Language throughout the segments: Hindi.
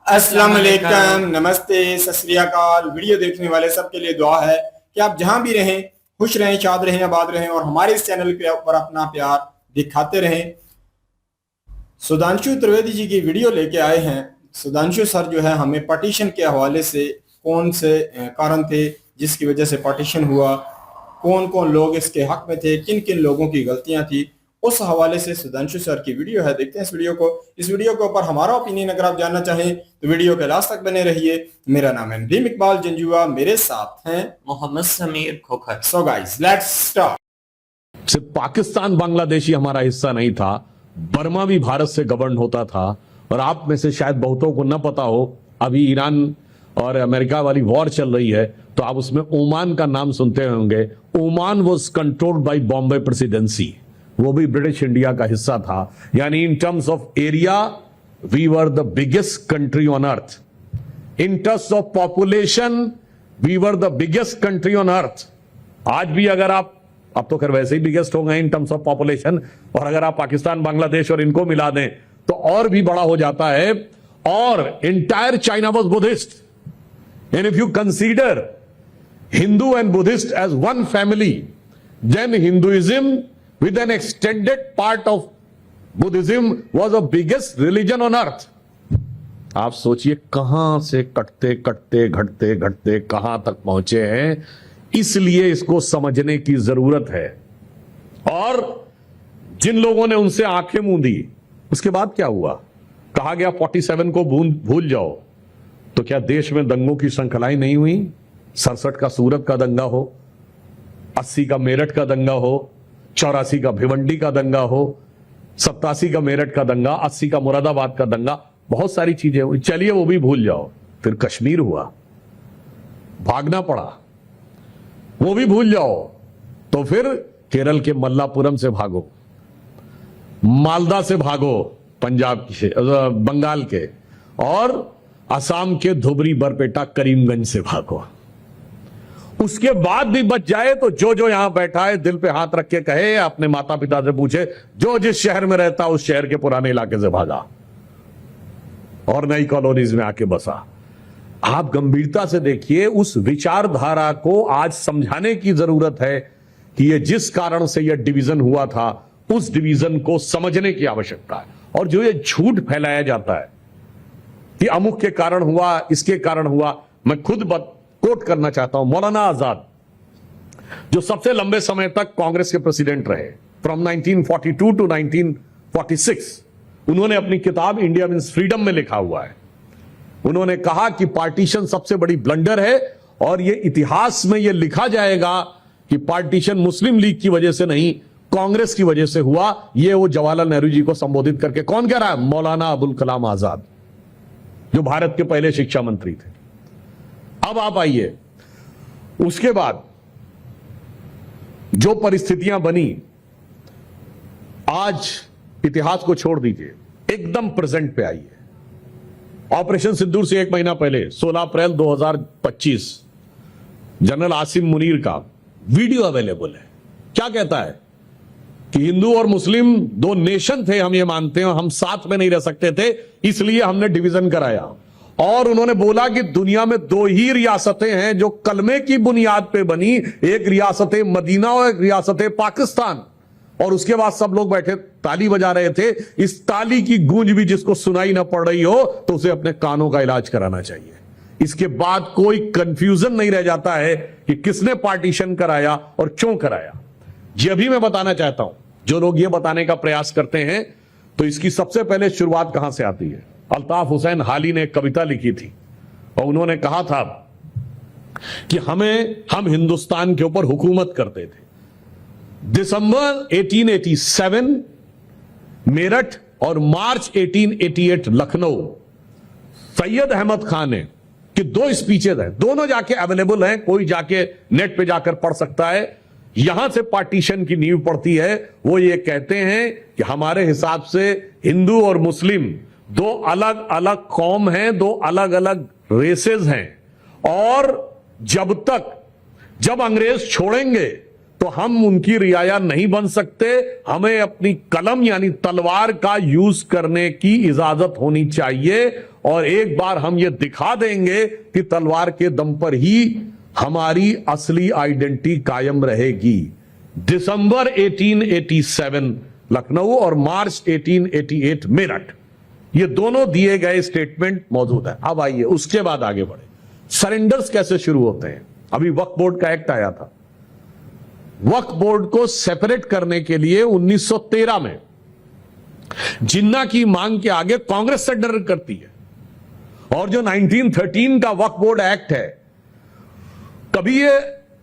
अस्सलाम वालेकुम, नमस्ते, सत श्री अकाल। वीडियो देखने वाले सबके लिए दुआ है कि आप जहां भी रहें खुश रहें, शाद रहें, आबाद रहें और हमारे इस चैनल के ऊपर अपना प्यार दिखाते रहें। सुधांशु त्रिवेदी जी की वीडियो लेके आए हैं। सुधांशु सर जो है हमें पार्टीशन के हवाले से कौन से कारण थे जिसकी वजह से पार्टीशन हुआ, कौन कौन लोग इसके हक में थे, किन किन लोगों की गलतियां थी, उस हवाले से सुधांशु सर की वीडियो है। देखते हैं इस वीडियो को। इस वीडियो के ऊपर हमारा ओपिनियन अगर आप जानना चाहें तो वीडियो के लास्ट तक बने रहिए। मेरा नाम है नदीम इकबाल जंजुआ, मेरे साथ हैं Mohammad Sameer Khokhar. So guys let's start. सिर्फ पाकिस्तान बांग्लादेश ही हमारा हिस्सा नहीं था, बर्मा भी भारत से गवर्न होता था। और आप में से शायद बहुतों को न पता हो, अभी ईरान और अमेरिका वाली वॉर चल रही है तो आप उसमें ओमान का नाम सुनते होंगे। Oman was controlled by Bombay presidency, वो भी ब्रिटिश इंडिया का हिस्सा था। यानी in terms of area we were the biggest country on earth, in terms of population we were the biggest country on earth. आज भी अगर आप, अब तो खैर वैसे ही बिगेस्ट हो गए इन टर्म्स ऑफ पॉपुलेशन, और अगर आप पाकिस्तान बांग्लादेश और इनको मिला दें तो और भी बड़ा हो जाता है। और entire China was Buddhist, and if you consider Hindu and Buddhist as one family, then Hinduism with an extended part of Buddhism was the biggest religion on earth. आप सोचिए कहां से कटते कटते घटते घटते कहां तक पहुंचे हैं। इसलिए इसको समझने की जरूरत है। और जिन लोगों ने उनसे आंखें मूंदी, उसके बाद क्या हुआ? कहा गया 47 को भूल जाओ। तो क्या देश में दंगों की श्रृंखलाएं नहीं हुई? 67 का सूरत का दंगा हो, 80 का मेरठ का दंगा हो, 84 का भिवंडी का दंगा हो, 87 का मेरठ का दंगा, 80 का मुरादाबाद का दंगा, बहुत सारी चीजें हुई। चलिए वो भी भूल जाओ। फिर कश्मीर हुआ, भागना पड़ा, वो भी भूल जाओ। तो फिर केरल के मल्लापुरम से भागो, मालदा से भागो, पंजाब के, बंगाल के, और असम के धुबरी बरपेटा करीमगंज से भागो। उसके बाद भी बच जाए तो जो जो यहां बैठा है दिल पे हाथ रख के कहे, अपने माता पिता से पूछे, जो जिस शहर में रहता उस शहर के पुराने इलाके से भागा और नई कॉलोनीज में आके बसा। आप गंभीरता से देखिए, उस विचारधारा को आज समझाने की जरूरत है कि यह जिस कारण से यह डिवीजन हुआ था, उस डिवीजन को समझने की आवश्यकता है। और जो यह झूठ फैलाया जाता है कि अमुक के कारण हुआ, इसके कारण हुआ, मैं खुद कोट करना चाहता हूं मौलाना आजाद, जो सबसे लंबे समय तक कांग्रेस के प्रेसिडेंट रहे, फ्रॉम 1942 टू 1946। उन्होंने अपनी किताब इंडिया मीन्स फ्रीडम में लिखा हुआ है, उन्होंने कहा कि पार्टीशन सबसे बड़ी ब्लंडर है और यह इतिहास में यह लिखा जाएगा कि पार्टीशन मुस्लिम लीग की वजह से नहीं, कांग्रेस की वजह से हुआ। यह वो जवाहरलाल नेहरू जी को संबोधित करके कौन कह रहा है? मौलाना अबुल कलाम आजाद, जो भारत के पहले शिक्षा मंत्री थे। अब आप आइए, उसके बाद जो परिस्थितियां बनी, आज इतिहास को छोड़ दीजिए, एकदम प्रेजेंट पे आइए। ऑपरेशन सिंदूर से एक महीना पहले 16 अप्रैल 2025 जनरल आसिम मुनीर का वीडियो अवेलेबल है। क्या कहता है कि हिंदू और मुस्लिम दो नेशन थे, हम ये मानते हैं, हम साथ में नहीं रह सकते थे, इसलिए हमने डिवीजन कराया। और उन्होंने बोला कि दुनिया में दो ही रियासतें हैं जो कलमे की बुनियाद पे बनी, एक रियासत मदीना और एक रियासत पाकिस्तान। और उसके बाद सब लोग बैठे ताली बजा रहे थे। इस ताली की गूंज भी जिसको सुनाई ना पड़ रही हो तो उसे अपने कानों का इलाज कराना चाहिए। इसके बाद कोई कंफ्यूजन नहीं रह जाता है कि किसने पार्टीशन कराया और क्यों कराया। ये भी मैं बताना चाहता हूं, जो लोग ये बताने का प्रयास करते हैं, तो इसकी सबसे पहले शुरुआत कहां से आती है? अल्ताफ हुसैन हाली ने एक कविता लिखी थी और उन्होंने कहा था कि हम हिंदुस्तान के ऊपर हुकूमत करते थे। दिसंबर 1887 मेरठ और मार्च 1888 लखनऊ। सैयद अहमद खान ने कि दो स्पीचेज हैं, दोनों जाके अवेलेबल हैं, कोई जाके नेट पे जाकर पढ़ सकता है। यहां से पार्टीशन की नींव पड़ती है। वो ये कहते हैं कि हमारे हिसाब से हिंदू और मुस्लिम दो अलग अलग कौम हैं, दो अलग अलग रेसेस हैं, और जब अंग्रेज छोड़ेंगे तो हम उनकी रियाया नहीं बन सकते। हमें अपनी कलम यानी तलवार का यूज करने की इजाजत होनी चाहिए और एक बार हम ये दिखा देंगे कि तलवार के दम पर ही हमारी असली आइडेंटिटी कायम रहेगी। दिसंबर 1887 लखनऊ और मार्च 1888 मेरठ, ये दोनों दिए गए स्टेटमेंट मौजूद है। अब आइए उसके बाद आगे बढ़े। सरेंडर्स कैसे शुरू होते हैं? अभी वक्फ बोर्ड का एक्ट आया था। वक्फ बोर्ड को सेपरेट करने के लिए 1913 में जिन्ना की मांग के आगे कांग्रेस सरेंडर करती है। और जो 1913 का वक्फ बोर्ड एक्ट है, कभी ये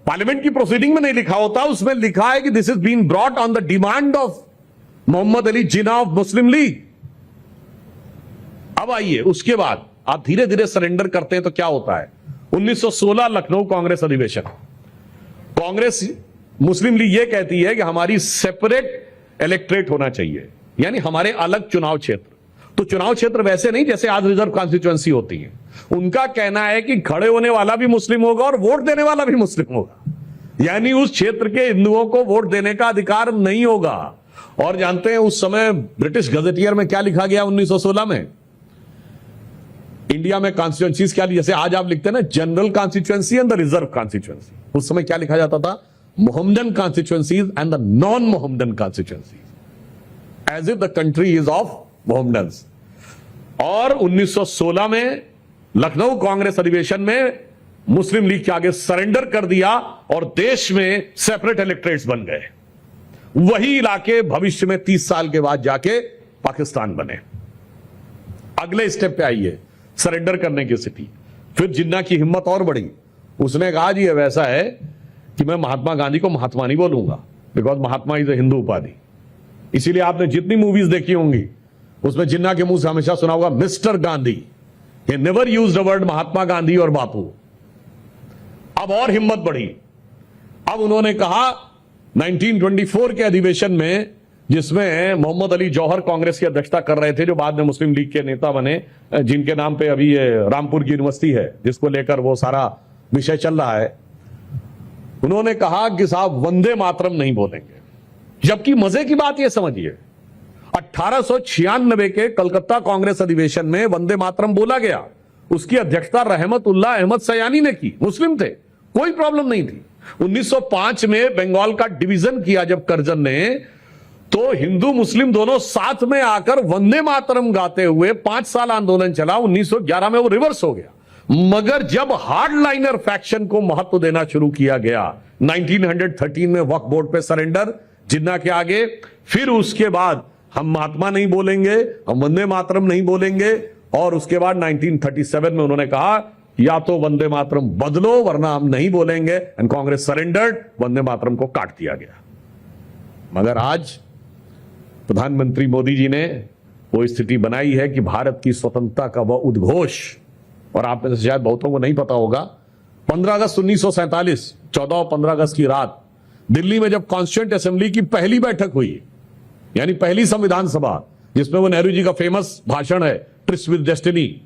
पार्लियामेंट की प्रोसीडिंग में नहीं लिखा होता, उसमें लिखा है कि this is been brought on the demand of Mohammad Ali Jinnah of Muslim League. अब आइए उसके बाद आप धीरे धीरे सरेंडर करते हैं तो क्या होता है। 1916 लखनऊ कांग्रेस अधिवेशन। कांग्रेस मुस्लिम लीग ये कहती है कि हमारी सेपरेट इलेक्ट्रेट होना चाहिए, यानी हमारे अलग चुनाव क्षेत्र। तो चुनाव क्षेत्र वैसे नहीं जैसे आज रिजर्व कॉन्स्टिट्यूएंसी होती है। उनका कहना है कि खड़े होने वाला भी मुस्लिम होगा और वोट देने वाला भी मुस्लिम होगा, यानी उस क्षेत्र के हिंदुओं को वोट देने का अधिकार नहीं होगा। और जानते हैं उस समय ब्रिटिश गजेटियर में क्या लिखा गया 1916 में? इंडिया में कॉन्स्टिट्यूएंसीज क्या, जैसे आज आप लिखते हैं ना general constituency and the reserve constituency, उस समय क्या लिखा जाता था? Mohammedan constituencies and the non Mohammedan constituencies, as if the country is of Mohammedans. और 1916 में लखनऊ कांग्रेस अधिवेशन में मुस्लिम लीग के आगे सरेंडर कर दिया और देश में सेपरेट इलेक्ट्रेट्स बन गए। वही इलाके भविष्य में 30 साल के बाद जाके पाकिस्तान बने। अगले स्टेप पे आइए, सरेंडर करने की स्थिति। फिर जिन्ना की हिम्मत और बढ़ी, उसने कहा जी ये वैसा है कि मैं महात्मा गांधी को महात्मा नहीं बोलूंगा, because Mahatma is a Hindu उपाधि। इसीलिए आपने जितनी मूवीज देखी होंगी उसमें जिन्ना के मुंह से हमेशा सुना होगा mister Gandhi. he never used the word Mahatma Gandhi और बापू। अब और हिम्मत बढ़ी। अब उन्होंने कहा 1924 के अधिवेशन में, जिसमें मोहम्मद अली जौहर कांग्रेस की अध्यक्षता कर रहे थे, जो बाद में मुस्लिम लीग के नेता बने, जिनके नाम पे अभी ये रामपुर की यूनिवर्सिटी है जिसको लेकर वो सारा विषय चल रहा है। उन्होंने कहा कि साहब वंदे मातरम नहीं बोलेंगे। जबकि मजे की बात यह समझिए, 1896 के कलकत्ता कांग्रेस अधिवेशन में वंदे मातरम बोला गया। उसकी अध्यक्षता रहमतुल्लाह अहमद सयानी ने की, मुस्लिम थे, कोई प्रॉब्लम नहीं थी। 1905 में बंगाल का डिवीजन किया जब करजन ने, तो हिंदू मुस्लिम दोनों साथ में आकर वंदे मातरम गाते हुए 5 साल आंदोलन चला। 1911 में वो रिवर्स हो गया। मगर जब हार्डलाइनर फैक्शन को महत्व देना शुरू किया गया, 1913 में वक्फ बोर्ड पे सरेंडर जिन्ना के आगे, फिर उसके बाद हम महात्मा नहीं बोलेंगे, हम वंदे मातरम नहीं बोलेंगे। और उसके बाद 1937 में उन्होंने कहा या तो वंदे मातरम बदलो वरना हम नहीं बोलेंगे, एंड कांग्रेस सरेंडर्ड, वंदे मातरम को काट दिया गया। मगर आज प्रधानमंत्री मोदी जी ने वो स्थिति बनाई है कि भारत की स्वतंत्रता का वह उद्घोष, और आप में से शायद बहुतों को नहीं पता होगा, 15 अगस्त 1947, 14 और 15 अगस्त की रात दिल्ली में जब कॉन्स्टिट्यूएंट असेंबली की पहली बैठक हुई, यानी पहली संविधान सभा, जिसमें वो नेहरू जी का फेमस भाषण है ट्रिस्ट विद डेस्टिनी,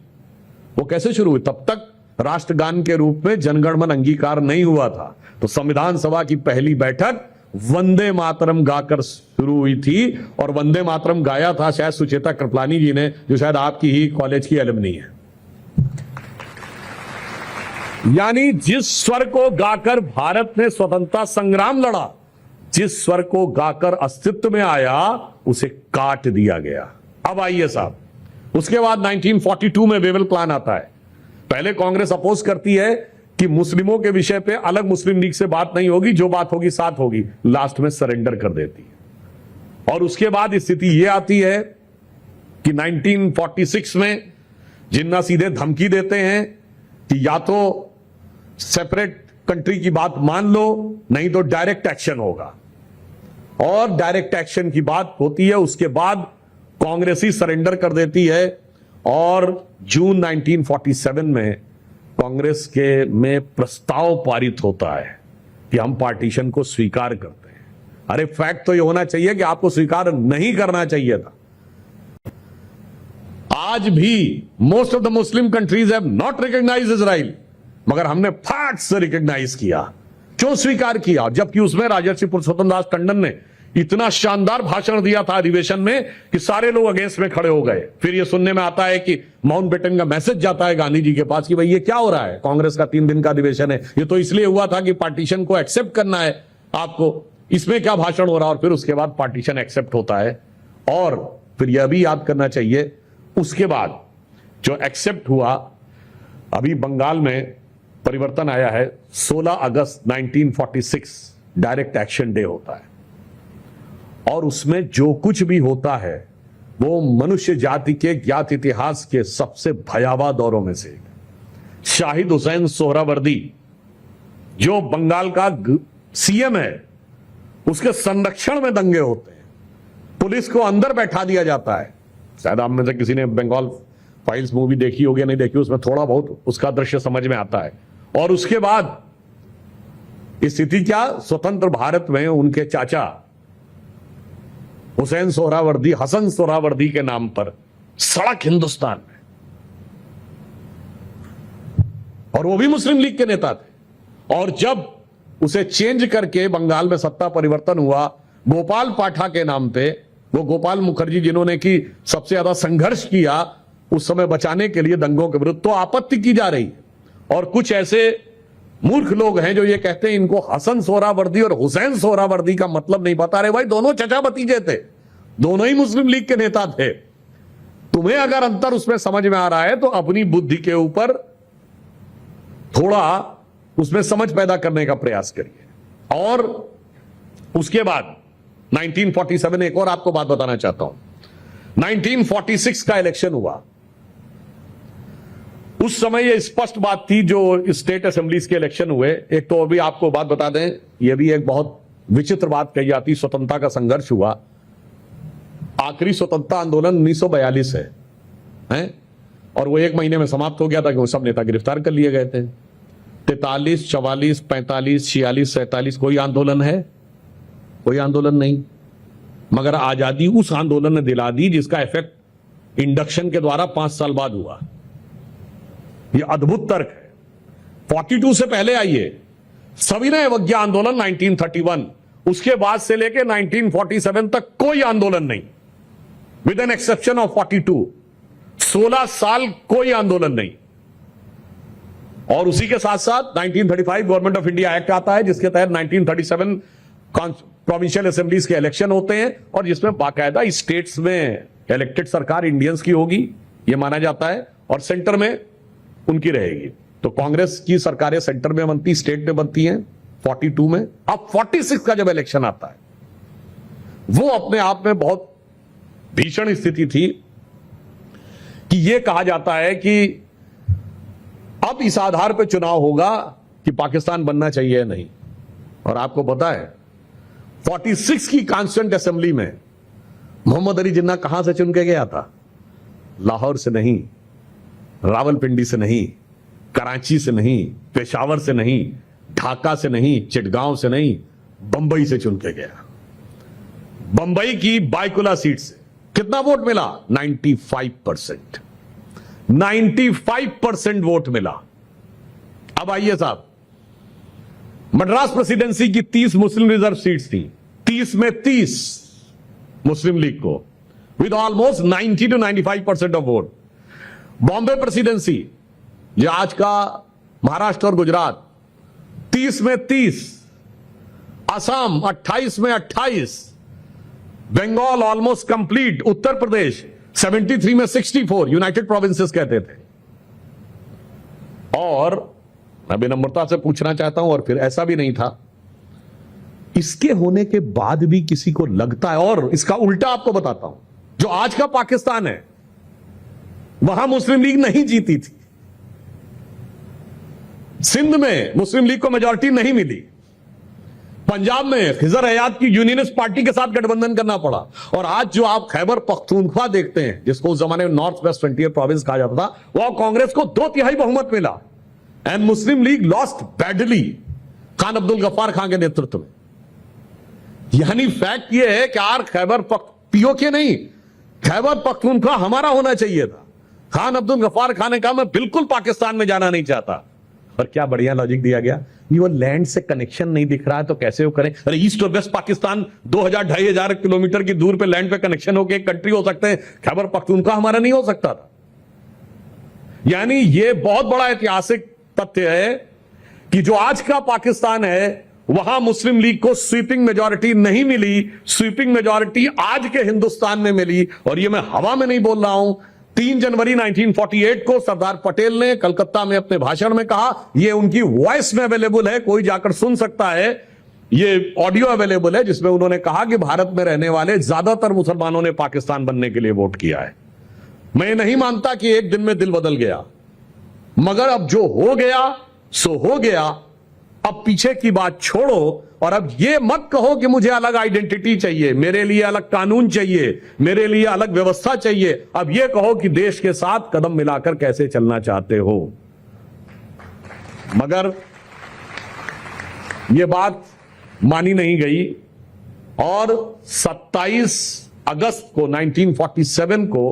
वो कैसे शुरू हुई? तब तक राष्ट्रगान के रूप में जनगण मन अंगीकार नहीं हुआ था। तो संविधान सभा की पहली बैठक वंदे मातरम गाकर शुरू हुई थी, और वंदे मातरम गाया था शायद सुचेता कृपलानी जी ने, जो शायद आपकी ही कॉलेज की एलुमनी है। यानी जिस स्वर को गाकर भारत ने स्वतंत्रता संग्राम लड़ा, जिस स्वर को गाकर अस्तित्व में आया, उसे काट दिया गया। अब आइए साहब, उसके बाद 1942 में वेवेल प्लान आता है। पहले कांग्रेस अपोज करती है कि मुस्लिमों के विषय पे अलग मुस्लिम लीग से बात नहीं होगी, जो बात होगी साथ होगी। लास्ट में सरेंडर कर देती है। और उसके बाद स्थिति यह आती है कि 1946 में जिन्ना सीधे धमकी देते हैं कि या तो सेपरेट कंट्री की बात मान लो, नहीं तो डायरेक्ट एक्शन होगा। और डायरेक्ट एक्शन की बात होती है। उसके बाद कांग्रेस ही सरेंडर कर देती है, और जून 1947 में कांग्रेस के में प्रस्ताव पारित होता है कि हम पार्टीशन को स्वीकार करते हैं। अरे फैक्ट तो ये होना चाहिए कि आपको स्वीकार नहीं करना चाहिए था। आज भी most of the Muslim countries have not recognised Israel, मगर हमने फैक्ट से रिकॉग्नाइज किया। क्यों स्वीकार किया? जबकि उसमें राजर्षि पुरुषोत्तम दास टंडन ने इतना शानदार भाषण दिया था अधिवेशन में कि सारे लोग अगेंस्ट में खड़े हो गए। फिर ये सुनने में आता है कि माउंटबेटन का मैसेज जाता है गांधी जी के पास कि भाई ये क्या हो रहा है, कांग्रेस का 3 दिन का अधिवेशन है, ये तो इसलिए हुआ था कि पार्टीशन को एक्सेप्ट करना है आपको, इसमें क्या भाषण हो रहा है। और फिर उसके बाद पार्टीशन एक्सेप्ट होता है। और फिर यह भी याद करना चाहिए, उसके बाद जो एक्सेप्ट हुआ, अभी बंगाल में परिवर्तन आया है, 16 अगस्त 1946 डायरेक्ट एक्शन डे होता है, और उसमें जो कुछ भी होता है वो मनुष्य जाति के ज्ञात इतिहास के सबसे भयावह दौरों में से एक। शाहिद हुसैन सोहरावर्दी जो बंगाल का सीएम है, उसके संरक्षण में दंगे होते हैं, पुलिस को अंदर बैठा दिया जाता है। शायद आप में से किसी ने बंगाल फाइल्स मूवी देखी होगी या नहीं देखी, उसमें थोड़ा बहुत उसका दृश्य समझ में आता है। और उसके बाद स्थिति क्या, स्वतंत्र भारत में उनके चाचा हुसैन सोहरावर्दी, हसन सोहरावर्दी के नाम पर सड़क हिंदुस्तान में, और वो भी मुस्लिम लीग के नेता थे। और जब उसे चेंज करके बंगाल में सत्ता परिवर्तन हुआ गोपाल पाठा के नाम पे, वो गोपाल मुखर्जी जिन्होंने की सबसे ज्यादा संघर्ष किया उस समय बचाने के लिए दंगों के विरुद्ध, तो आपत्ति की जा रही है। और कुछ ऐसे मूर्ख लोग हैं जो ये कहते हैं इनको हसन सोहरावर्दी और हुसैन सोहरावर्दी का मतलब नहीं पता। रहे भाई, दोनों चचा भतीजे थे, दोनों ही मुस्लिम लीग के नेता थे। तुम्हें अगर अंतर उसमें समझ में आ रहा है तो अपनी बुद्धि के ऊपर थोड़ा उसमें समझ पैदा करने का प्रयास करिए। और उसके बाद 1947, एक और आपको बात बताना चाहता हूं, 1946 का इलेक्शन हुआ। उस समय यह स्पष्ट बात थी, जो स्टेट असेंबलीज के इलेक्शन हुए। एक तो अभी आपको बात बता दें, यह भी एक बहुत विचित्र बात कही जाती, स्वतंत्रता का संघर्ष हुआ। आखिरी स्वतंत्रता आंदोलन 1942 है, और वो 1 महीने में समाप्त हो गया था कि वो सब नेता गिरफ्तार कर लिए गए थे। 43, 44, 45, 46, 47 कोई आंदोलन है? कोई आंदोलन नहीं। मगर आजादी उस आंदोलन ने दिला दी जिसका इफेक्ट इंडक्शन के द्वारा 5 साल बाद हुआ। यह अद्भुत तर्क है। 42 से पहले आइए, सविनय अवज्ञा आंदोलन 1931, उसके बाद से लेके 1947 तक कोई आंदोलन नहीं, विद एन एक्सेप्शन ऑफ 42। 16 साल कोई आंदोलन नहीं। और उसी के साथ साथ 1935 गवर्नमेंट ऑफ इंडिया एक्ट आता है, जिसके तहत 1937 प्रोविंशियल असेंबलीज के इलेक्शन होते हैं, और जिसमें बाकायदा स्टेट्स में इलेक्टेड सरकार इंडियंस की होगी, यह माना जाता है, और सेंटर में उनकी रहेगी। तो कांग्रेस की सरकारें सेंटर में बनती, स्टेट में बनती हैं 42 में। अब 46 का जब इलेक्शन आता है, वो अपने आप में बहुत भीषण स्थिति थी कि यह कहा जाता है कि अब इस आधार पर चुनाव होगा कि पाकिस्तान बनना चाहिए या नहीं। और आपको पता है 46 की कॉन्स्टिट्यूएंट असेंबली में मोहम्मद अली जिन्ना कहां से चुन के गया था? लाहौर से नहीं, रावलपिंडी से नहीं, कराची से नहीं, पेशावर से नहीं, ढाका से नहीं, चिटगांव से नहीं, बंबई से चुन के गया। बंबई की बायकुला सीट से कितना वोट मिला? 95%। 95% वोट मिला। अब आइए साहब, मद्रास प्रेसिडेंसी की 30 मुस्लिम रिजर्व सीट्स थी, 30 में 30 मुस्लिम लीग को, with almost 90 to 95% of vote. Bombay presidency, जो आज का महाराष्ट्र और गुजरात, 30 में 30। असम 28 में 28। Bengal almost complete. उत्तर प्रदेश 73 में 64, यूनाइटेड प्रोविंसेस कहते थे। और मैं विनम्रता से पूछना चाहता हूं, और फिर ऐसा भी नहीं था, इसके होने के बाद भी किसी को लगता है, और इसका उल्टा आपको बताता हूं, जो आज का पाकिस्तान है वहां मुस्लिम लीग नहीं जीती थी। सिंध में मुस्लिम लीग को मेजॉरिटी नहीं मिली। पंजाब में खिजर हयात की यूनियनिस्ट पार्टी के साथ गठबंधन करना पड़ा। और आज जो आप खैबर पख्तूनख्वा देखते हैं, जिसको उस जमाने में नॉर्थ वेस्ट फ्रंटियर प्रोविंस कहा जाता था, वह कांग्रेस को 2/3 बहुमत मिला। And Muslim League lost badly Khan Abdul Ghaffar Khan के नेतृत्व में। यानी फैक्ट यह है कि आर खैबर पीओके नहीं, खैबर पख्तूनख्वा हमारा होना चाहिए था। खान अब्दुल गफ्फार खान ने कहा मैं बिल्कुल पाकिस्तान में जाना नहीं चाहता। और क्या बढ़िया लॉजिक दिया गया, ये वो लैंड से कनेक्शन नहीं दिख रहा है तो कैसे वो करें? अरे ईस्ट और वेस्ट पाकिस्तान 2000-2500 किलोमीटर की दूर पे लैंड पे कनेक्शन होकर एक कंट्री हो सकते हैं, खैबर पख्तूनख्वा हमारा नहीं हो सकता था। यानी ये बहुत बड़ा ऐतिहासिक तथ्य है कि जो आज का पाकिस्तान है वहां मुस्लिम लीग को स्वीपिंग मेजॉरिटी नहीं मिली, स्वीपिंग मेजॉरिटी आज के हिंदुस्तान में मिली। और ये मैं हवा में नहीं बोल रहा हूं, 3 जनवरी 1948 को सरदार पटेल ने कलकत्ता में अपने भाषण में कहा, ये उनकी वॉइस में अवेलेबल है, कोई जाकर सुन सकता है, ये ऑडियो अवेलेबल है, जिसमें उन्होंने कहा कि भारत में रहने वाले ज्यादातर मुसलमानों ने पाकिस्तान बनने के लिए वोट किया है। मैं नहीं मानता कि एक दिन में दिल बदल गया, मगर अब जो हो गया सो हो गया। अब पीछे की बात छोड़ो और अब ये मत कहो कि मुझे अलग आइडेंटिटी चाहिए, मेरे लिए अलग कानून चाहिए, मेरे लिए अलग व्यवस्था चाहिए। अब ये कहो कि देश के साथ कदम मिलाकर कैसे चलना चाहते हो। मगर ये बात मानी नहीं गई और 27 अगस्त को 1947 को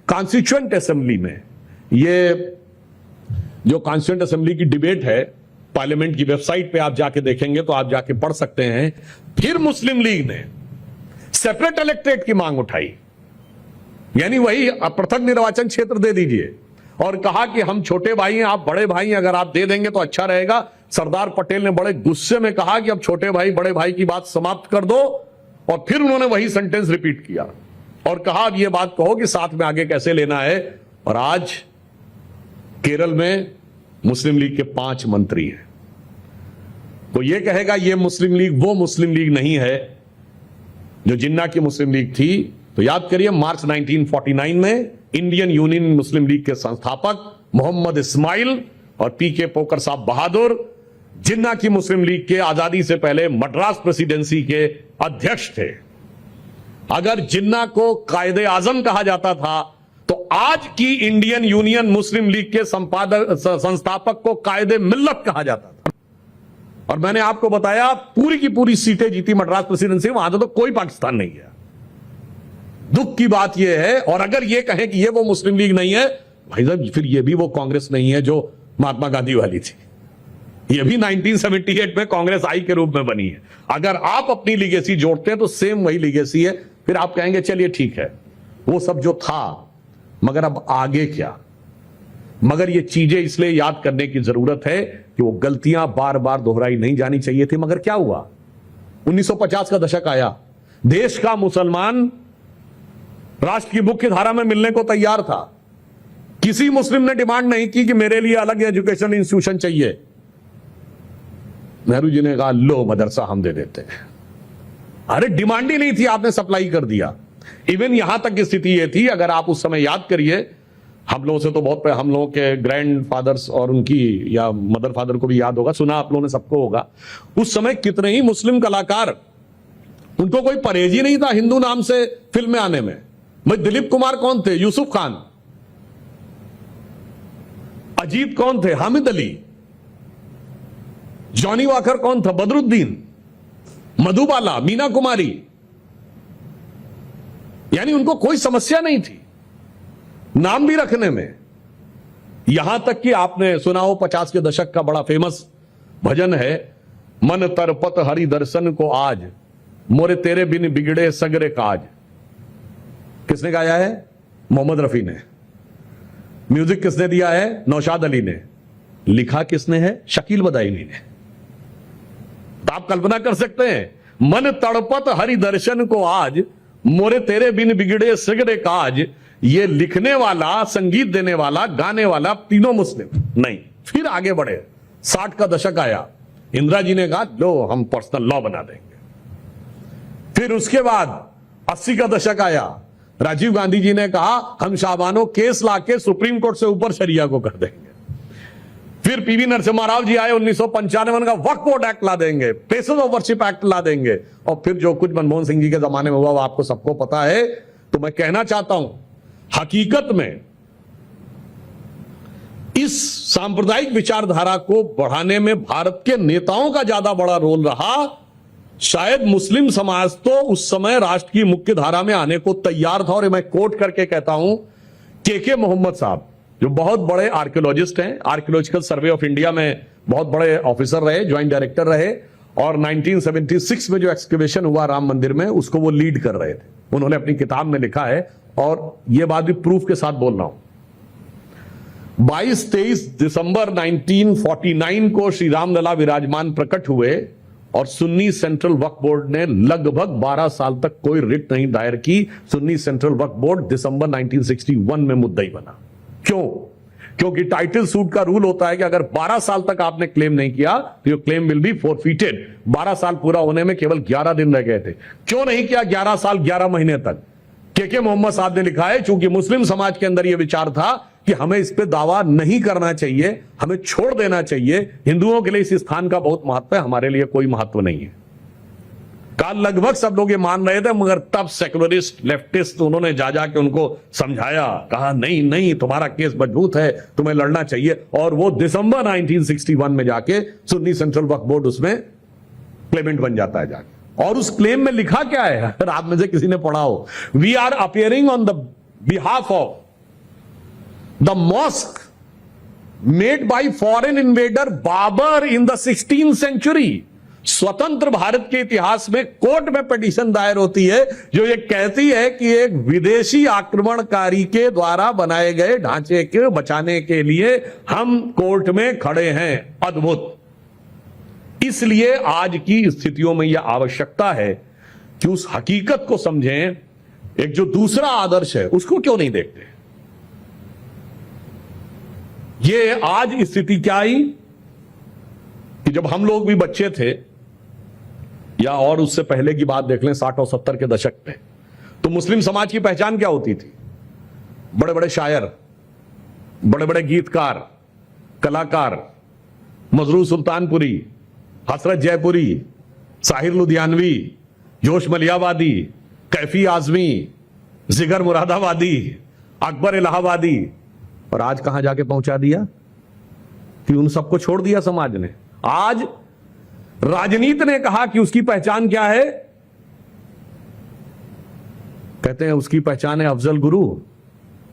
कॉन्स्टिट्यूएंट असेंबली में, ये जो कॉन्स्टिट्यूएंट असेंबली की डिबेट है, पार्लियामेंट की वेबसाइट पे आप जाके देखेंगे तो आप जाके पढ़ सकते हैं, फिर मुस्लिम लीग ने सेपरेट इलेक्टोरेट की मांग उठाई, यानी वही पृथक निर्वाचन क्षेत्र दे दीजिए, और कहा कि हम छोटे भाई हैं, आप बड़े भाई हैं, अगर आप दे देंगे तो अच्छा रहेगा। सरदार पटेल ने बड़े गुस्से में कहा कि अब छोटे भाई बड़े भाई की बात समाप्त कर दो, और फिर उन्होंने वही सेंटेंस रिपीट किया और कहा अब यह बात कहो कि साथ में आगे कैसे लेना है। और आज केरल में मुस्लिम लीग के 5 मंत्री हैं। तो यह कहेगा यह मुस्लिम लीग वो मुस्लिम लीग नहीं है जो जिन्ना की मुस्लिम लीग थी। तो याद करिए, मार्च 1949 में इंडियन यूनियन मुस्लिम लीग के संस्थापक मोहम्मद इस्माइल और पीके पोकर साहब बहादुर जिन्ना की मुस्लिम लीग के आजादी से पहले मद्रास प्रेसिडेंसी के अध्यक्ष थे। अगर जिन्ना को कायदे आजम कहा जाता था तो आज की इंडियन यूनियन मुस्लिम लीग के संस्थापक को कायदे मिल्लत कहा जाता था। और मैंने आपको बताया पूरी की पूरी सीटें जीती मद्रास प्रेसिडेंसी, वहां तो कोई पाकिस्तान नहीं गया। दुख की बात यह है, और अगर यह कहें कि यह वो मुस्लिम लीग नहीं है, भाई साहब फिर यह भी वो कांग्रेस नहीं है जो महात्मा गांधी वाली थी। यह भी 1978 में कांग्रेस आई के रूप में बनी है। अगर आप अपनी लीगेसी जोड़ते हैं तो सेम वही लीगेसी है। फिर आप कहेंगे चलिए ठीक है, वो सब जो था, मगर अब आगे क्या? मगर ये चीजें इसलिए याद करने की जरूरत है कि वो गलतियां बार बार दोहराई नहीं जानी चाहिए थी। मगर क्या हुआ? 1950 का दशक आया, देश का मुसलमान राष्ट्र की मुख्य धारा में मिलने को तैयार था। किसी मुस्लिम ने डिमांड नहीं की कि मेरे लिए अलग एजुकेशन इंस्टीट्यूशन चाहिए। नेहरू जी ने कहा लो मदरसा हम दे देते हैं। अरे डिमांड ही नहीं थी, आपने सप्लाई कर दिया। इवन यहां तक की स्थिति यह थी, अगर आप उस समय याद करिए, हम लोगों से तो बहुत, हम लोगों के ग्रैंड फादर्स और उनकी या मदर फादर को भी याद होगा, सुना आप लोगों ने, सबको होगा, उस समय कितने ही मुस्लिम कलाकार, उनको कोई परहेज ही नहीं था हिंदू नाम से फिल्म में आने में। भाई दिलीप कुमार कौन थे? यूसुफ खान। अजीत कौन थे? हामिद अली। जॉनी वाकर कौन था? बदरुद्दीन। मधुबाला, मीना कुमारी। यानी उनको कोई समस्या नहीं थी नाम भी रखने में। यहां तक कि आपने सुना हो 50 के दशक का बड़ा फेमस भजन है, मन तरपत हरि दर्शन को आज, मोरे तेरे बिन बिगड़े सगरे काज। किसने गाया है? मोहम्मद रफी ने। म्यूजिक किसने दिया है? नौशाद अली ने। लिखा किसने है? शकील बदायूनी ने। तो आप कल्पना कर सकते हैं, मन तड़पत हरि दर्शन को आज, मोरे तेरे बिन बिगड़े सगरे काज। ये लिखने वाला, संगीत देने वाला, गाने वाला तीनों मुस्लिम नहीं। फिर आगे बढ़े, 60 का दशक आया, इंदिरा जी ने कहा लो हम पर्सनल लॉ बना देंगे। फिर उसके बाद 80 का दशक आया, राजीव गांधी जी ने कहा हम शाबानो केस लाके सुप्रीम कोर्ट से ऊपर शरिया को कर देंगे। फिर पीवी नरसिम्हा राव जी आए, 1995 का वक्फ बोर्ड एक्ट ला देंगे, प्लेसेस ऑफ वर्शिप एक्ट ला देंगे। और फिर जो कुछ मनमोहन सिंह जी के जमाने में हुआ वो आपको सबको पता है। तो मैं कहना चाहता हूं, हकीकत में इस सांप्रदायिक विचारधारा को बढ़ाने में भारत के नेताओं का ज्यादा बड़ा रोल रहा। शायद मुस्लिम समाज तो उस समय राष्ट्र की मुख्य धारा में आने को तैयार था। और मैं कोट करके कहता हूं, के मोहम्मद साहब जो बहुत बड़े आर्कियोलॉजिस्ट हैं, आर्कियोलॉजिकल सर्वे ऑफ इंडिया में बहुत बड़े ऑफिसर रहे, ज्वाइंट डायरेक्टर रहे, और 1976 में जो एक्सकवेशन हुआ राम मंदिर में उसको वो लीड कर रहे थे। उन्होंने अपनी किताब में लिखा है, और ये बात भी प्रूफ के साथ बोल रहा हूं। 22-23 दिसंबर 1949 को श्री रामलला विराजमान प्रकट हुए, और सुन्नी सेंट्रल वक्फ बोर्ड ने लगभग 12 साल तक कोई रिट नहीं दायर की। सुन्नी सेंट्रल वक्फ बोर्ड दिसंबर 1961 में मुद्दई बना। क्यों? क्योंकि टाइटल सूट का रूल होता है कि अगर 12 साल तक आपने क्लेम नहीं किया तो your claim will be forfeited. 12 साल पूरा होने में केवल 11 दिन रह गए थे। क्यों नहीं किया 11 साल 11 महीने तक? के मोहम्मद साहब ने लिखा है, चूंकि मुस्लिम समाज के अंदर यह विचार था कि हमें इस पे दावा नहीं करना चाहिए, हमें छोड़ देना चाहिए। हिंदुओं के लिए इस स्थान का बहुत महत्व है, हमारे लिए कोई महत्व नहीं है। काल लगभग सब लोग ये मान रहे थे, मगर तब सेकुलरिस्ट लेफ्टिस्ट उन्होंने जा के उनको समझाया, कहा नहीं नहीं तुम्हारा केस मजबूत है, तुम्हें लड़ना चाहिए। और वो दिसंबर 1961 में जाके सुन्नी सेंट्रल वक्फ बोर्ड उसमें क्लेमेंट बन जाता है जाके। और उस क्लेम में लिखा क्या है, अगर आप में से किसी ने पढ़ा हो, we are appearing on the behalf of the mosque made by foreign invader Babur in the 16th century. स्वतंत्र भारत के इतिहास में कोर्ट में पिटीशन दायर होती है जो ये कहती है कि एक विदेशी आक्रमणकारी के द्वारा बनाए गए ढांचे के बचाने के लिए हम कोर्ट में खड़े हैं। अद्भुत। इसलिए आज की स्थितियों में यह आवश्यकता है कि उस हकीकत को समझें। एक जो दूसरा आदर्श है उसको क्यों नहीं देखते? ये आज स्थिति क्या आई कि जब हम लोग भी बच्चे थे, या और उससे पहले की बात देख लें 60 और 70 के दशक में, तो मुस्लिम समाज की पहचान क्या होती थी? बड़े बड़े शायर, बड़े बड़े गीतकार, कलाकार, मजरूर सुल्तानपुरी, हसरत जयपुरी, साहिर लुधियानवी, जोश मलियाबादी, कैफी आजमी, जिगर मुरादाबादी, अकबर इलाहाबादी। और आज कहां जाके पहुंचा दिया कि उन सबको छोड़ दिया समाज ने। आज राजनीति ने कहा कि उसकी पहचान क्या है, कहते हैं उसकी पहचान है अफजल गुरु,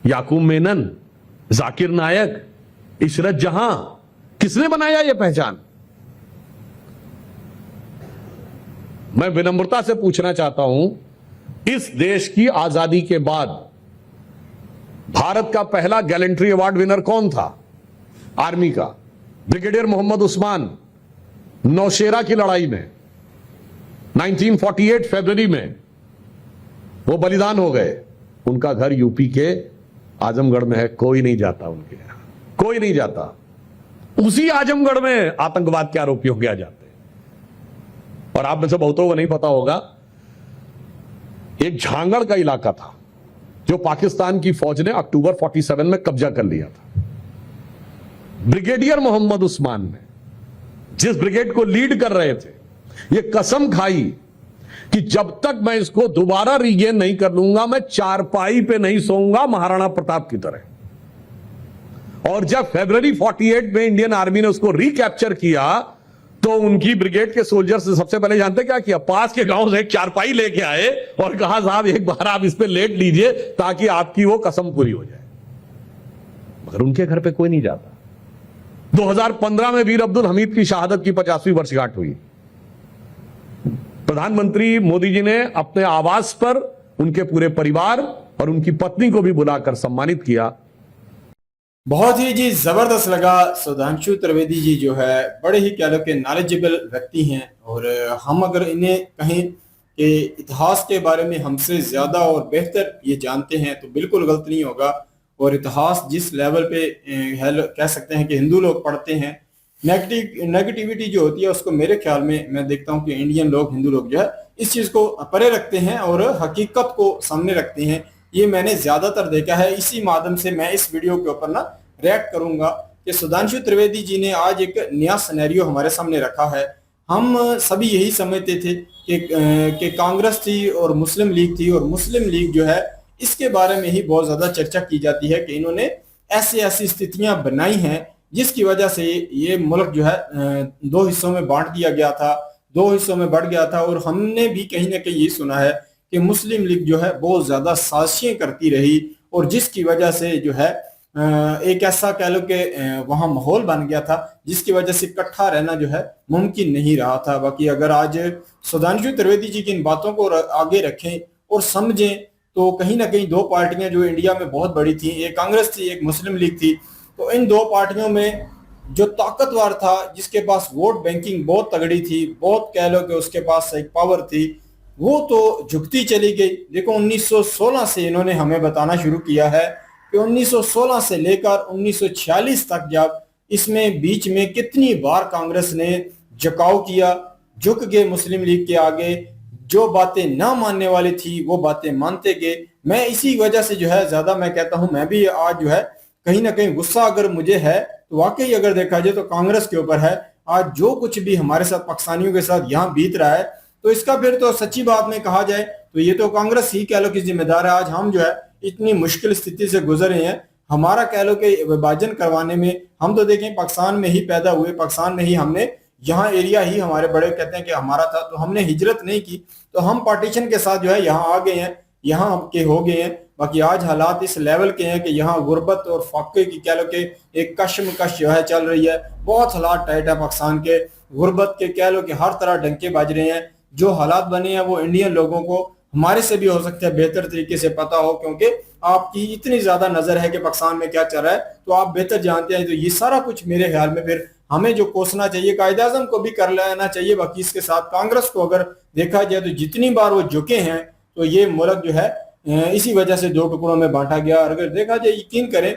याकूब मेनन, जाकिर नायक, इशरत जहां। किसने बनाया यह पहचान? मैं विनम्रता से पूछना चाहता हूं, इस देश की आजादी के बाद भारत का पहला गैलेंट्री अवार्ड विनर कौन था? आर्मी का ब्रिगेडियर मोहम्मद उस्मान। नौशेरा की लड़ाई में 1948 फरवरी में वो बलिदान हो गए। उनका घर यूपी के आजमगढ़ में है। कोई नहीं जाता उनके यहां, कोई नहीं जाता। उसी आजमगढ़ में आतंकवाद के आरोपी हो गया जाते। और आप में से बहुतों को नहीं पता होगा, एक झांगड़ का इलाका था जो पाकिस्तान की फौज ने अक्टूबर 47 में कब्जा कर लिया था। ब्रिगेडियर मोहम्मद उस्मान ने, जिस ब्रिगेड को लीड कर रहे थे, यह कसम खाई कि जब तक मैं इसको दोबारा रीगेन नहीं कर लूंगा, मैं चारपाई पे नहीं सोऊंगा महाराणा प्रताप की तरह। और जब फरवरी 48 में इंडियन आर्मी ने उसको रिकैप्चर किया, तो उनकी ब्रिगेड के सोल्जर्स ने सबसे पहले जानते क्या किया? पास के गांव से एक चारपाई लेके आए और कहा साहब एक बार आप इस पे लेट लीजिए ताकि आपकी वो कसम पूरी हो जाए। मगर उनके घर पे कोई नहीं जाता। 2015 में वीर अब्दुल हमीद की शहादत की 50वीं वर्षगांठ हुई। प्रधानमंत्री मोदी जी ने अपने आवास पर उनके पूरे परिवार और उनकी पत्नी को भी बुलाकर सम्मानित किया। बहुत ही जी जबरदस्त लगा। सुधांशु त्रिवेदी जी जो है बड़े ही कह लो कि नॉलेजेबल व्यक्ति हैं, और हम अगर इन्हें कहें कि इतिहास के बारे में हमसे ज्यादा और बेहतर ये जानते हैं तो बिल्कुल गलत नहीं होगा। और इतिहास जिस लेवल पे कह सकते हैं कि हिंदू लोग पढ़ते हैं, नेगेटिविटी जो होती है उसको मेरे ख्याल में मैं देखता हूं कि इंडियन लोग, हिंदू लोग जो है इस चीज को परे रखते हैं और हकीकत को सामने रखते हैं। ये मैंने ज्यादातर देखा है। इसी माध्यम से मैं इस वीडियो के ऊपर ना रिएक्ट करूंगा कि सुधांशु त्रिवेदी जी ने आज एक नया सिनेरियो हमारे सामने रखा है। हम सभी यही समझते थे कि कांग्रेस थी और मुस्लिम लीग थी, और मुस्लिम लीग जो है इसके बारे में ही बहुत ज्यादा चर्चा की जाती है कि इन्होंने ऐसी स्थितियां बनाई हैं जिसकी वजह से ये मुल्क जो है दो हिस्सों में बांट दिया गया था, दो हिस्सों में बढ़ गया था। और हमने भी कहीं ना कहीं ये सुना है कि मुस्लिम लीग जो है बहुत ज्यादा साजिशें करती रही, और जिसकी वजह से जो है एक ऐसा कह लो कि वहां माहौल बन गया था जिसकी वजह से इकट्ठा रहना जो है मुमकिन नहीं रहा था। बाकी अगर आज सुधांशु त्रिवेदी जी की इन बातों को आगे रखें और समझें तो कहीं ना कहीं दो पार्टियां जो इंडिया में बहुत बड़ी थी, एक कांग्रेस थी, एक मुस्लिम लीग थी, तो इन दो पार्टियों में जो ताकतवर था, जिसके पास वोट बैंकिंग बहुत तगड़ी थी, बहुत कह लो कि उसके पास एक पावर थी, वो तो झुकती चली गई। देखो 1916 से इन्होंने हमें बताना शुरू किया है कि 1916 से लेकर 1946 तक जब इसमें बीच में कितनी बार कांग्रेस ने झुकाव किया, झुक गए मुस्लिम लीग के आगे, जो बातें ना मानने वाली थी वो बातें मानते गए। मैं इसी वजह से जो है ज्यादा मैं कहता हूं, मैं भी आज जो है कहीं ना कहीं गुस्सा अगर मुझे है तो वाकई अगर देखा जाए तो कांग्रेस के ऊपर है। आज जो कुछ भी हमारे साथ पाकिस्तानियों के साथ यहाँ बीत रहा है, तो इसका फिर तो सच्ची बात में कहा जाए तो ये तो कांग्रेस ही कह लो कि जिम्मेदार है। आज हम जो है इतनी मुश्किल स्थिति से गुजर रहे हैं, हमारा कह लो कि विभाजन करवाने में, हम तो देखें पाकिस्तान में ही पैदा हुए, पाकिस्तान में ही हमने, यहाँ एरिया ही हमारे बड़े कहते हैं कि हमारा था, तो हमने हिजरत नहीं की, तो हम पार्टीशन के साथ जो है यहाँ आ गए हैं, यहाँ के हो गए हैं। बाकी आज हालात इस लेवल के हैं कि यहाँ गुर्बत और फाके की कह लो कि एक कशमकश जो है चल रही है। बहुत हालात टाइट है पाकिस्तान के, गुर्बत के कह लो कि हर तरह डंके बज रहे हैं। जो हालात बने हैं वो इंडियन लोगों को हमारे से भी हो सकता है बेहतर तरीके से पता हो, क्योंकि आपकी इतनी ज्यादा नजर है कि पाकिस्तान में क्या चल रहा है, तो आप बेहतर जानते हैं। तो ये सारा कुछ मेरे ख्याल में फिर हमें जो कोसना चाहिए, कायदे आजम को भी कर लेना चाहिए। बाकी इसके साथ कांग्रेस को अगर देखा जाए तो जितनी बार वो झुके हैं, तो ये मुल्क जो है इसी वजह से दो टुकड़ों में बांटा गया। अगर देखा जाए, यकीन करें,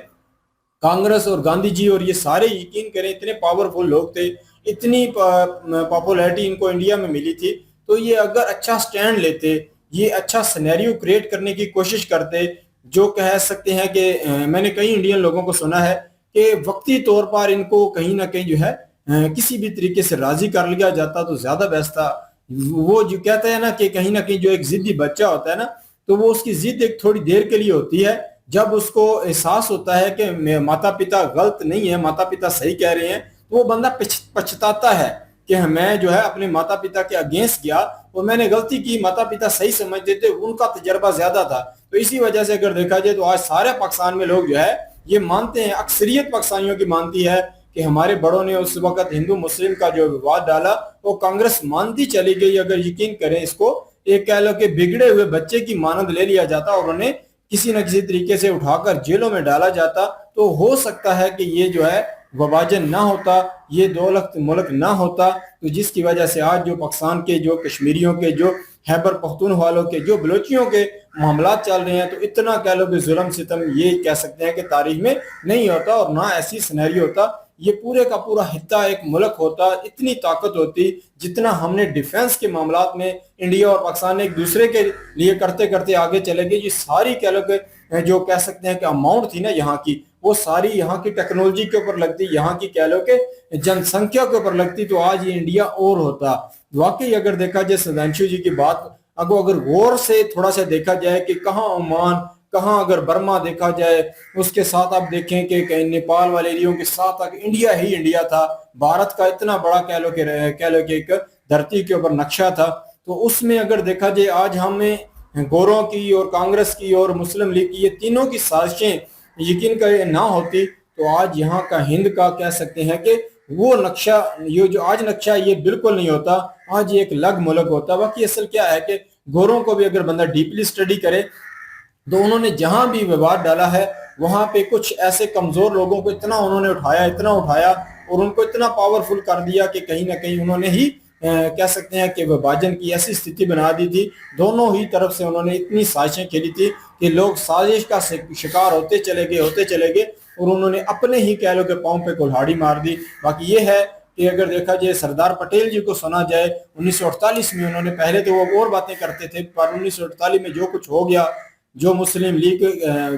कांग्रेस और गांधी जी और ये सारे यकीन करें इतने पावरफुल लोग थे, इतनी पॉपुलैरिटी इनको इंडिया में मिली थी, तो ये अगर अच्छा स्टैंड लेते, ये अच्छा सिनेरियो क्रिएट करने की कोशिश करते, जो कह सकते हैं कि मैंने कई इंडियन लोगों को सुना है कि वक्ती तौर पर इनको कहीं ना कहीं जो है किसी भी तरीके से राजी कर लिया जाता तो ज्यादा बेस्ट था। वो जो कहता है ना कि कहीं ना कहीं जो एक जिद्दी बच्चा होता है ना, तो वो उसकी जिद एक थोड़ी देर के लिए होती है। जब उसको एहसास होता है कि माता पिता गलत नहीं है, माता पिता सही कह रहे हैं, तो वो बंदा पछताता है कि मैं जो है अपने माता पिता के अगेंस्ट गया और मैंने गलती की, माता पिता सही समझते थे, उनका तजर्बा ज्यादा था। तो इसी वजह से अगर देखा जाए तो आज सारे पाकिस्तान में लोग जो है ये मानते हैं, अक्सरियत पाकिस्तानियों की मानती है कि हमारे बड़ों ने उस वक्त हिंदू मुस्लिम का जो विवाद डाला वो कांग्रेस मानती चली गई। अगर यकीन करें, इसको एक कह लो कि बिगड़े हुए बच्चे की मानद ले लिया जाता और उन्हें किसी न किसी तरीके से उठाकर जेलों में डाला जाता, तो हो सकता है कि ये जो है विभाजन ना होता, ये दौलत मुल्क ना होता। तो जिसकी वजह से आज जो पाकिस्तान के, जो कश्मीरियों के, जो खैबर पख्तूनख्वा के, जो बलोचियों के मामला चल रहे हैं, तो इतना कह लो कि जुल्म सितम ये कह सकते हैं कि तारीख में नहीं होता और ना ऐसी सिनेरियो होता। ये पूरे का पूरा हिस्सा एक मुल्क होता, इतनी ताकत होती जितना हमने डिफेंस के मामलात में इंडिया और पाकिस्तान एक दूसरे के लिए करते करते आगे चले गए। ये सारी कह लो कि जो कह सकते हैं कि अमाउंट थी ना यहाँ की, वो सारी यहाँ की टेक्नोलॉजी के ऊपर लगती, यहाँ की कह लो कि जनसंख्या के ऊपर लगती, तो आज ये इंडिया और होता। वाकई अगर देखा जाए सुधांशु जी की बात, अगर गौर से थोड़ा सा देखा जाए कि कहाँ ओमान, कहाँ अगर बर्मा देखा जाए, उसके साथ आप देखें कि नेपाल वाले एरियो के साथ तक इंडिया ही इंडिया था। भारत का इतना बड़ा कह लो कि एक धरती के ऊपर नक्शा था। तो उसमें अगर देखा जाए आज हमें गोरों की और कांग्रेस की और मुस्लिम लीग की, ये तीनों की साजिशें यकीन कर ना होती, तो आज यहाँ का हिंद का कह सकते हैं कि वो नक्शा, ये जो आज नक्शा ये बिल्कुल नहीं होता, आज ये एक अलग मुल्क होता। बाकी असल क्या है कि गोरों को भी अगर बंदा डीपली स्टडी करे तो उन्होंने जहां भी विवाद डाला है वहां पे कुछ ऐसे कमजोर लोगों को इतना उन्होंने उठाया, इतना उठाया और उनको इतना पावरफुल कर दिया कि कहीं ना कहीं उन्होंने ही कह सकते हैं कि विभाजन की ऐसी स्थिति बना दी थी। दोनों ही तरफ से उन्होंने इतनी साजिशें खेली थी कि लोग साजिश का शिकार होते चले गए और उन्होंने अपने ही कह लो कि पांव पे कुल्हाड़ी मार दी। बाकी ये है कि अगर देखा जाए सरदार पटेल जी को सुना जाए, 1948 में उन्होंने, पहले तो वो और बातें करते थे, पर 1948 में जो कुछ हो गया, जो मुस्लिम लीग,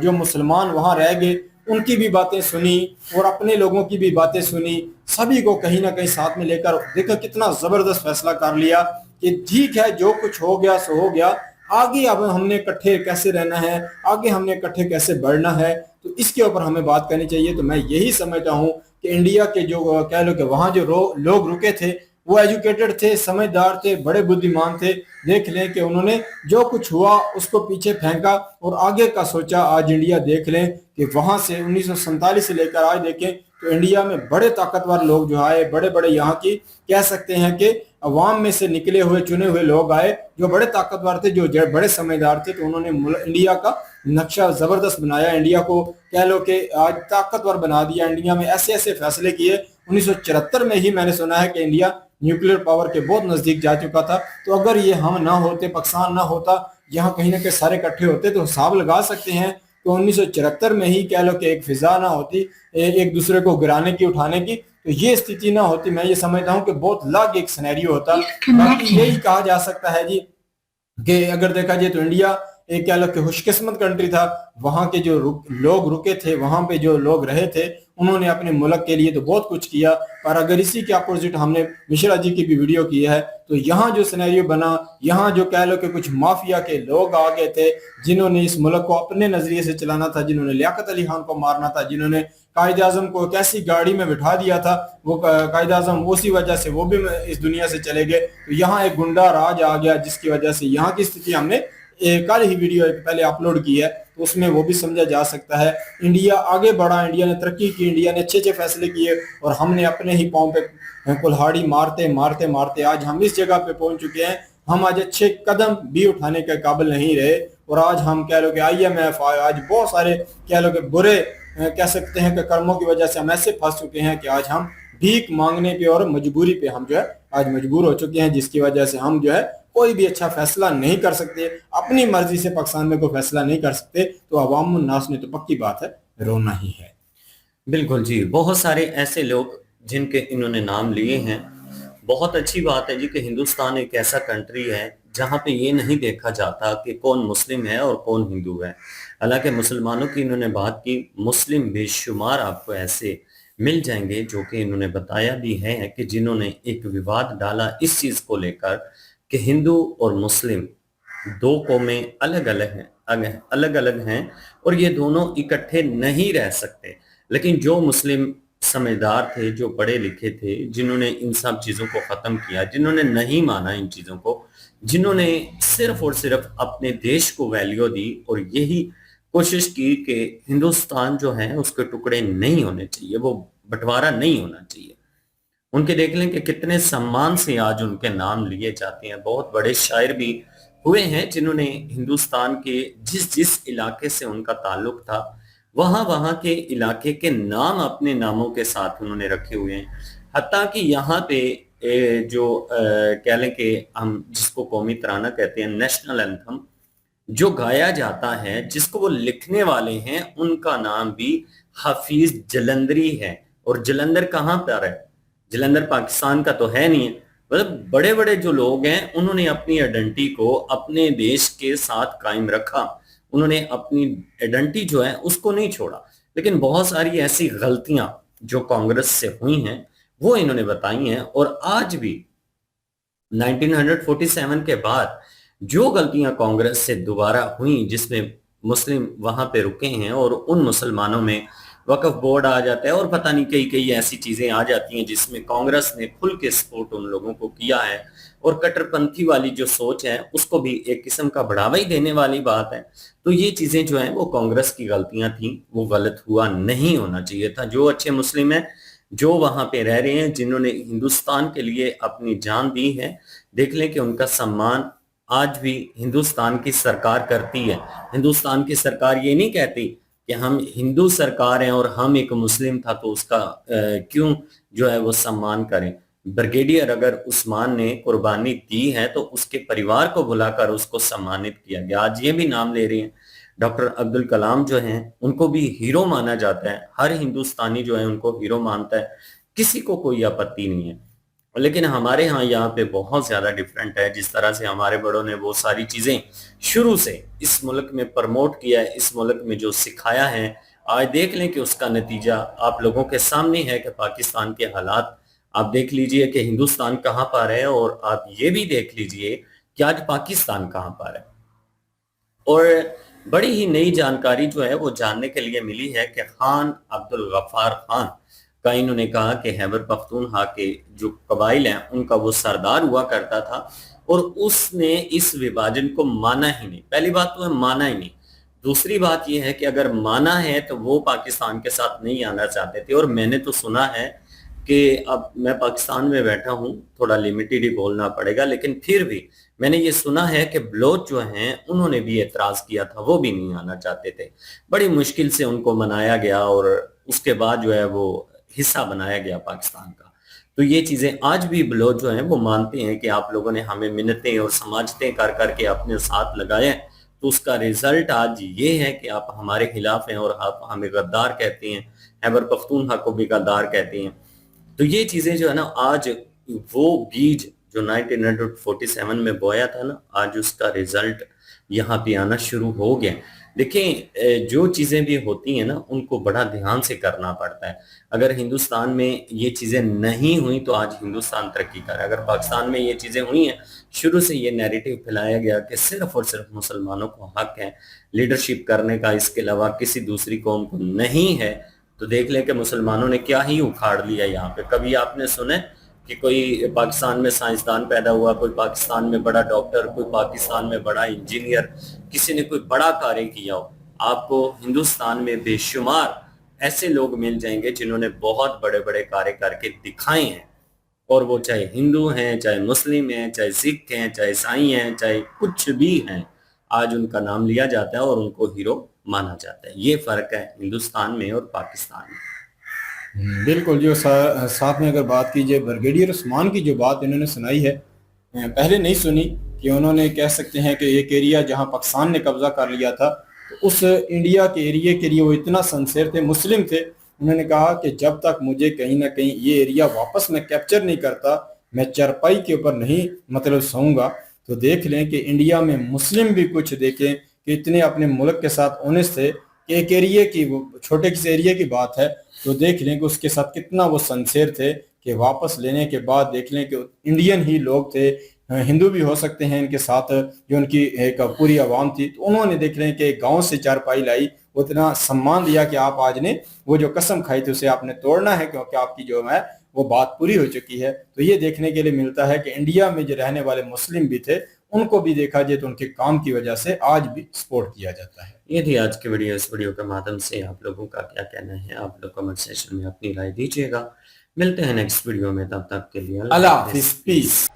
जो मुसलमान वहां रह गए, उनकी भी बातें सुनी और अपने लोगों की भी बातें सुनी, सभी को कहीं ना कहीं साथ में लेकर देखो कितना जबरदस्त फैसला कर लिया कि ठीक है जो कुछ हो गया सो हो गया, आगे अब हमने इकट्ठे कैसे रहना है, आगे हमने इकट्ठे कैसे बढ़ना है, तो इसके ऊपर हमें बात करनी चाहिए। तो मैं यही समझता हूँ कि इंडिया के जो कह लो कि वहां जो लोग रुके थे वो एजुकेटेड थे, समझदार थे, बड़े बुद्धिमान थे। देख लें कि उन्होंने जो कुछ हुआ उसको पीछे फेंका और आगे का सोचा। आज इंडिया देख लें कि वहां से 1947 से लेकर आज देखें तो इंडिया में बड़े ताकतवर लोग जो आए, बड़े बड़े यहाँ की कह सकते हैं कि अवाम में से निकले हुए चुने हुए लोग आए जो बड़े ताकतवर थे, जो बड़े समझदार थे। तो उन्होंने इंडिया का नक्शा जबरदस्त बनाया, इंडिया को कह लो कि आज ताकतवर बना दिया। इंडिया में ऐसे ऐसे फैसले किए। 1974 में ही मैंने सुना है कि इंडिया न्यूक्लियर पावर के बहुत नजदीक जा चुका था। तो अगर ये हम ना होते, पाकिस्तान ना होता, यहाँ कहीं ना कहीं सारे इकट्ठे होते, तो हिसाब लगा सकते हैं कि 1974 में ही कह लो कि एक फिजा ना होती एक दूसरे को गिराने की, उठाने की, तो ये स्थिति ना होती। मैं ये समझता हूँ कि बहुत अलग एक सिनेरियो होता। बाकी यही कहा जा सकता है जी कि अगर देखा जाए तो इंडिया एक कह लो कि खुशकिस्मत कंट्री था। वहां के जो लोग रुके थे, वहां पे जो लोग रहे थे, उन्होंने अपने मुल्क के लिए तो बहुत कुछ किया। पर अगर इसी के अपोजिट हमने मिश्रा जी की भी वीडियो की है, तो यहाँ जो सिनेरियो बना, यहाँ जो कह लो कि कुछ माफिया के लोग आ गए थे जिन्होंने इस मुल्क को अपने नजरिए से चलाना था, जिन्होंने लियाकत अली खान को मारना था, जिन्होंने कायद आजम को कैसी गाड़ी में बिठा दिया था, वो कायद आजम उसी वजह से वो भी इस दुनिया से चले गए। तो यहाँ एक गुंडा राज आ गया जिसकी वजह से यहाँ की स्थिति हमने कल ही वीडियो पहले अपलोड की है, तो उसमें वो भी समझा जा सकता है। इंडिया आगे बढ़ा, इंडिया ने तरक्की की, इंडिया ने अच्छे अच्छे फैसले किए और हमने अपने ही पांव पे कुल्हाड़ी मारते मारते मारते आज हम इस जगह पे पहुंच चुके हैं। हम आज अच्छे कदम भी उठाने के काबिल नहीं रहे और आज हम कह लो कि IMF आज बहुत सारे कह लो कि बुरे कह सकते हैं कि कर्मों की वजह से हम ऐसे फंस चुके हैं कि आज हम भीख मांगने पे और मजबूरी पे हम जो है आज मजबूर हो चुके हैं, जिसकी वजह से हम जो है कोई भी अच्छा फैसला नहीं कर सकते, अपनी मर्जी से पाकिस्तान में कोई फैसला नहीं कर सकते। तो अवाम नास ने तो पक्की बात है रोना ही है। बिल्कुल जी, बहुत सारे ऐसे लोग जिनके इन्होंने नाम लिए हैं। बहुत अच्छी बात है जी कि हिंदुस्तान एक ऐसा कंट्री है जहां पे ये नहीं देखा जाता कि कौन मुस्लिम है और कौन हिंदू है। हालांकि मुसलमानों की इन्होंने बात की, मुस्लिम बेशुमार आपको ऐसे मिल जाएंगे जो कि इन्होंने बताया भी है कि जिन्होंने एक विवाद डाला इस चीज को लेकर कि हिंदू और मुस्लिम दो कौमें अलग अलग हैं, अलग अलग हैं और ये दोनों इकट्ठे नहीं रह सकते। लेकिन जो मुस्लिम समझदार थे, जो पढ़े लिखे थे, जिन्होंने इन सब चीजों को खत्म किया, जिन्होंने नहीं माना इन चीजों को, जिन्होंने सिर्फ और सिर्फ अपने देश को वैल्यू दी और यही कोशिश की कि हिंदुस्तान जो है उसके टुकड़े नहीं होने चाहिए, वो बंटवारा नहीं होना चाहिए। उनके देख लें कि कितने सम्मान से आज उनके नाम लिए जाते हैं। बहुत बड़े शायर भी हुए हैं जिन्होंने हिंदुस्तान के जिस जिस इलाके से उनका ताल्लुक था वहां वहां के इलाके के नाम अपने नामों के साथ उन्होंने रखे हुए हैं। हत्ता कि यहाँ पे जो कह लें कि हम जिसको कौमी तराना कहते हैं, नेशनल एंथम जो गाया जाता है, जिसको वो लिखने वाले हैं, उनका नाम भी हाफिज जलंधरी है। और जलंधर कहाँ पर है? जलंधर पाकिस्तान का तो है नहीं है। मतलब बड़े बड़े जो लोग हैं उन्होंने अपनी आइडेंटिटी को अपने देश के साथ कायम रखा, उन्होंने अपनी आइडेंटिटी जो है उसको नहीं छोड़ा। लेकिन बहुत सारी ऐसी गलतियां जो कांग्रेस से हुई हैं वो इन्होंने बताई हैं और आज भी 1947 के बाद जो गलतियां कांग्रेस से दोबारा हुई, जिसमें मुस्लिम वहां पे रुके हैं और उन मुसलमानों में वक्फ बोर्ड आ जाता है और पता नहीं कई कई ऐसी चीजें आ जाती हैं जिसमें कांग्रेस ने खुल के सपोर्ट उन लोगों को किया है और कट्टरपंथी वाली जो सोच है उसको भी एक किस्म का बढ़ावा ही देने वाली बात है। तो ये चीजें जो हैं वो कांग्रेस की गलतियां थी, वो गलत हुआ नहीं होना चाहिए था। जो अच्छे मुस्लिम हैं, जो वहां पे रह रहे हैं, जिन्होंने हिंदुस्तान के लिए अपनी जान दी है, देख लें कि उनका सम्मान आज भी हिंदुस्तान की सरकार करती है। हिंदुस्तान की सरकार ये नहीं कहती कि हम हिंदू सरकार हैं और हम एक मुस्लिम था तो उसका क्यों जो है वो सम्मान करें। ब्रिगेडियर अगर उस्मान ने कुर्बानी दी है तो उसके परिवार को बुलाकर उसको सम्मानित किया गया। आज ये भी नाम ले रहे हैं। डॉक्टर अब्दुल कलाम जो हैं उनको भी हीरो माना जाता है, हर हिंदुस्तानी जो है उनको हीरो मानता है, किसी को कोई आपत्ति नहीं है। लेकिन हमारे यहाँ पे बहुत ज्यादा डिफरेंट है। जिस तरह से हमारे बड़ों ने वो सारी चीजें शुरू से इस मुल्क में प्रमोट किया है, इस मुल्क में जो सिखाया है, आज देख लें कि उसका नतीजा आप लोगों के सामने है कि पाकिस्तान के हालात आप देख लीजिए कि हिंदुस्तान कहाँ पर है और आप ये भी देख लीजिए कि आज पाकिस्तान कहाँ पर है। और बड़ी ही नई जानकारी जो है वो जानने के लिए मिली है कि खान अब्दुल गफ्फार खान का इन्होंने कहा कि खैबर पख्तूनख्वा के जो कबाइल हैं उनका वो सरदार हुआ करता था और उसने इस विभाजन को माना ही नहीं। पहली बात तो है माना ही नहीं, दूसरी बात यह है कि अगर माना है तो वो पाकिस्तान के साथ नहीं आना चाहते थे। और मैंने तो सुना है कि अब मैं पाकिस्तान में बैठा हूं, थोड़ा लिमिटेड ही बोलना पड़ेगा, लेकिन फिर भी मैंने ये सुना है कि बलोच जो हैं उन्होंने भी एतराज किया था, वो भी नहीं आना चाहते थे। बड़ी मुश्किल से उनको मनाया गया और उसके बाद जो है वो हिस्सा बनाया गया पाकिस्तान का। तो ये चीजें आज भी बलोच जो हैं वो मानते हैं कि आप लोगों ने हमें मिन्नतें और समाजतें कर करके अपने साथ लगाए, तो उसका रिजल्ट आज ये है कि आप हमारे खिलाफ हैं और आप हमें गद्दार कहते हैं, खैबर पख्तूनख्वा को भी गद्दार कहते हैं। तो ये चीजें जो है ना, आज वो बीज जो 1947 में बोया था ना, आज उसका रिजल्ट यहाँ पे आना शुरू हो गया। देखें, जो चीजें भी होती हैं ना उनको बड़ा ध्यान से करना पड़ता है। अगर हिंदुस्तान में ये चीजें नहीं हुई तो आज हिंदुस्तान तरक्की करे। अगर पाकिस्तान में ये चीजें हुई हैं, शुरू से ये नैरेटिव फैलाया गया कि सिर्फ और सिर्फ मुसलमानों को हक है लीडरशिप करने का, इसके अलावा किसी दूसरी कौम को नहीं है, तो देख लें कि मुसलमानों ने क्या ही उखाड़ लिया यहाँ पे। कभी आपने सुने कि कोई पाकिस्तान में साइंसदान पैदा हुआ, कोई पाकिस्तान में बड़ा डॉक्टर, कोई पाकिस्तान में बड़ा इंजीनियर, किसी ने कोई बड़ा कार्य किया हो? आपको हिंदुस्तान में बेशुमार ऐसे लोग मिल जाएंगे जिन्होंने बहुत बड़े बड़े कार्य करके दिखाए हैं, और वो चाहे हिंदू हैं, चाहे मुस्लिम हैं, चाहे सिख हैं, चाहे ईसाई हैं, चाहे कुछ भी हैं, आज उनका नाम लिया जाता है और उनको हीरो माना जाता है। ये फर्क है हिंदुस्तान में और पाकिस्तान में। बिल्कुल। जो साथ में अगर बात कीजिए ब्रिगेडियर उस्मान की जो बात इन्होंने सुनाई है, पहले नहीं सुनी, कि उन्होंने कह सकते हैं कि एक एरिया जहां पाकिस्तान ने कब्जा कर लिया था, तो उस इंडिया के एरिया के लिए वो इतना सिंसियर थे, मुस्लिम थे। उन्होंने कहा कि जब तक मुझे कहीं ना कहीं ये एरिया वापस मैं कैप्चर नहीं करता, मैं चारपाई के ऊपर नहीं मतलब सोऊंगा। तो देख लें कि इंडिया में मुस्लिम भी कुछ देखें कि इतने अपने मुल्क के साथ ऑनेस्ट थे कि एक एरिया की, वो छोटे किसी एरिया की बात है, तो देख लें कि उसके साथ कितना वो सिंसियर थे कि वापस लेने के बाद देख लें कि इंडियन ही लोग थे, हिंदू भी हो सकते हैं इनके साथ, जो उनकी एक पूरी आवाम थी, तो उन्होंने देख लें कि गांव से चारपाई लाई, उतना सम्मान दिया कि आप आज ने वो जो कसम खाई थी उसे आपने तोड़ना है, क्योंकि आपकी जो है वो बात पूरी हो चुकी है। तो ये देखने के लिए मिलता है कि इंडिया में जो रहने वाले मुस्लिम भी थे, उनको भी देखा जाए तो उनके काम की वजह से आज भी सपोर्ट किया जाता है। ये थी आज की वीडियो। इस वीडियो के माध्यम से आप लोगों का क्या कहना है, आप लोग कमेंट सेक्शन में अपनी राय दीजिएगा। मिलते हैं नेक्स्ट वीडियो में, तब तक के लिए अल्लाह हाफिज, पीस।